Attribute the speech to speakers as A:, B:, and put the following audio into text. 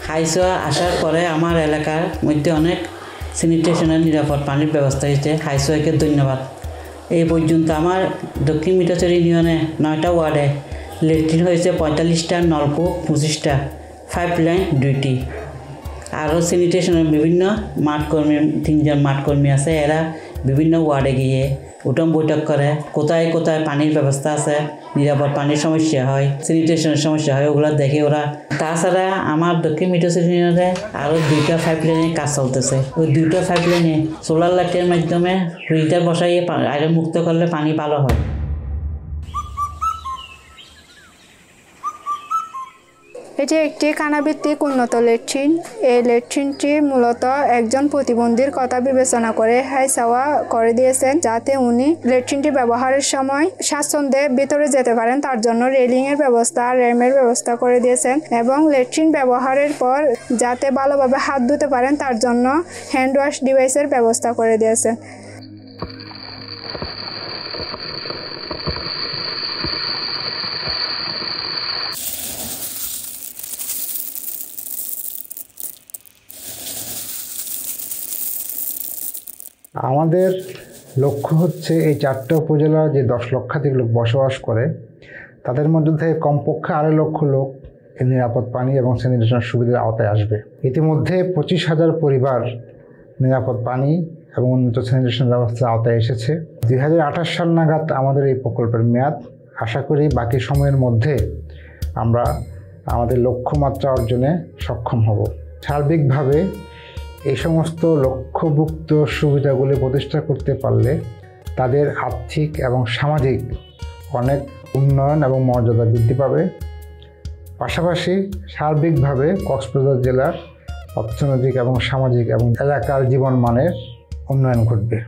A: হাইসোয়া আসার পরে আমার এলাকার মধ্যে অনেক স্যানিটেশনের নিরাপদ পানির ব্যবস্থা হয়েছে। হাইসোয়াকে ধন্যবাদ। এই পর্যন্ত আমার দক্ষিণ মিঠাচর ইউনিয়নে 9টা ওয়ার্ডে ল্যাট্রিন হয়েছে 45টা, নলকূপ 25টা, পাইপলাইন 2টি। আরও স্যানিটেশনের বিভিন্ন মাঠকর্মী 3জন মাঠকর্মী আছে। এরা বিভিন্ন ওয়ার্ডে গিয়ে উঠম বৈঠক করে, কোথায় কোথায় পানির ব্যবস্থা আছে, নিরাপদ পানির সমস্যা হয়, স্যানিটেশনের সমস্যা হয়, ওগুলো দেখে ওরা। তাছাড়া আমার দক্ষিণ মিঠাচর ইউনিয়নে আরও 2টা পাইপলাইনে কাজ চলতেছে। ওই 2টা পাইপলাইনে সোলার লাইটের মাধ্যমে ফিল্টার বসাইয়ে আয়রন মুক্ত করলে পানি ভালো হয়।
B: এটি একটি কানাভিত্তিক উন্নত ল্যাট্রিন। এই ল্যাট্রিনটি মূলত একজন প্রতিবন্ধীর কথা বিবেচনা করে হাইসাওয়া করে দিয়েছেন, যাতে উনি ল্যাট্রিনটি ব্যবহারের সময় স্বাচ্ছন্দ্যে ভিতরে যেতে পারেন। তার জন্য রেলিংয়ের ব্যবস্থা, র্যামের ব্যবস্থা করে দিয়েছেন এবং ল্যাট্রিন ব্যবহারের পর যাতে ভালোভাবে হাত ধুতে পারেন তার জন্য হ্যান্ড ওয়াশ ডিভাইসের ব্যবস্থা করে দিয়েছেন।
C: আমাদের লক্ষ্য হচ্ছে এই 4টা উপজেলার যে 10 লক্ষাধিক লোক বসবাস করে তাদের মধ্যে থেকে কমপক্ষে 2.5 লক্ষ লোক এই নিরাপদ পানি এবং স্যানিটেশন সুবিধার আওতায় আসবে। ইতিমধ্যে 25,000 পরিবার নিরাপদ পানি এবং উন্নত স্যানিটেশন ব্যবস্থার আওতায় এসেছে। 2028 সাল নাগাদ আমাদের এই প্রকল্পের মেয়াদ। আশা করি বাকি সময়ের মধ্যে আমরা আমাদের লক্ষ্যমাত্রা অর্জনে সক্ষম হব। সার্বিকভাবে এই সমস্ত লক্ষ্যভুক্ত সুবিধাগুলি প্রতিষ্ঠা করতে পারলে তাদের আর্থিক এবং সামাজিক অনেক উন্নয়ন এবং মর্যাদা বৃদ্ধি পাবে। পাশাপাশি সার্বিকভাবে কক্সবাজার জেলার অর্থনৈতিক এবং সামাজিক এবং এলাকার জীবনমানের উন্নয়ন ঘটবে।